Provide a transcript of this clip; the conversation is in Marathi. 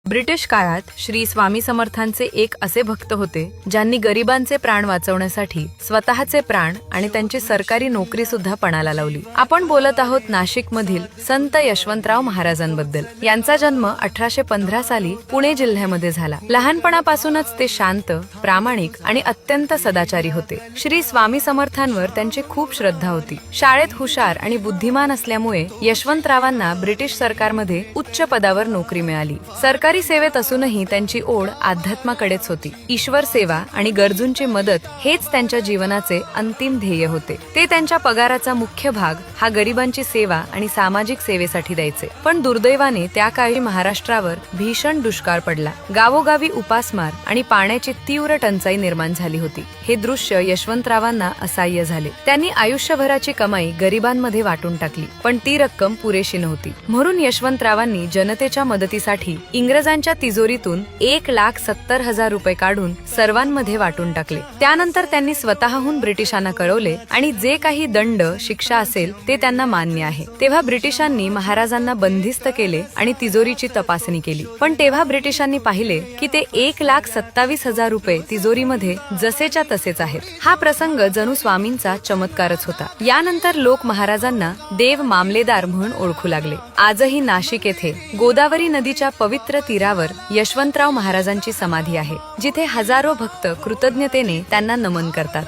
ब्रिटिश काळात श्री स्वामी समर्थांचे एक असे भक्त होते ज्यांनी गरिबांचे प्राण वाचवण्यासाठी स्वतःचे प्राण आणि त्यांची सरकारी नोकरी सुद्धा पणाला लावली। आपण बोलत आहोत नाशिक मधील संत यशवंतराव महाराजांबद्दल। यांचा जन्म 1815 साली पुणे जिल्ह्यामध्ये झाला। लहानपणापासूनच ते शांत, प्रामाणिक आणि अत्यंत सदाचारी होते। श्री स्वामी समर्थांवर त्यांची खूप श्रद्धा होती। शाळेत हुशार आणि बुद्धिमान असल्यामुळे यशवंतरावांना ब्रिटिश सरकारमध्ये उच्च पदावर नोकरी मिळाली। सरकारी सेवेत असूनही त्यांची ओढ अध्यात्माकडेच होती। ईश्वर सेवा आणि गरजूंची मदत हेच त्यांच्या जीवनाचे अंतिम ध्येय होते। ते त्यांच्या पगाराचा मुख्य भाग हा गरिबांची सेवा आणि सामाजिक सेवेसाठी द्यायचे। पण दुर्दैवाने त्या काळी महाराष्ट्रावर भीषण दुष्काळ पडला। गावोगावी उपासमार आणि पाण्याची तीव्र टंचाई निर्माण झाली होती। हे दृश्य यशवंतरावांना असह्य झाले। त्यांनी आयुष्यभराची कमाई गरिबांमध्ये वाटून टाकली, पण ती रक्कम पुरेशी नव्हती। म्हणून यशवंतरावांनी जनतेच्या मदतीसाठी इंग्रजांच्या तिजोरीतून 1,70,000 रुपये काढून सर्वांमध्ये वाटून टाकले। त्यानंतर त्यांनी स्वतःहून ब्रिटिशांना कळवले आणि जे काही दंड, शिक्षा असेल ते त्यांना मान्य आहे। तेव्हा ब्रिटिशांनी महाराजांना बंदिस्त केले आणि तिजोरीची तपासणी केली। पण तेव्हा ब्रिटिशांनी पाहिले की ते 1,27,000 रुपये तिजोरीमध्ये जसेच्या तसेच आहेत। हा प्रसंग जणू स्वामींचा चमत्कारच होता। यानंतर लोक महाराजांना देव मामलेदार म्हणून ओळखू लागले। आजही नाशिक येथे गोदावरी नदीच्या पवित्र तीरावर यशवंतराव महाराजांची समाधी आहे, जिथे हजारो भक्त कृतज्ञतेने त्यांना नमन करतात।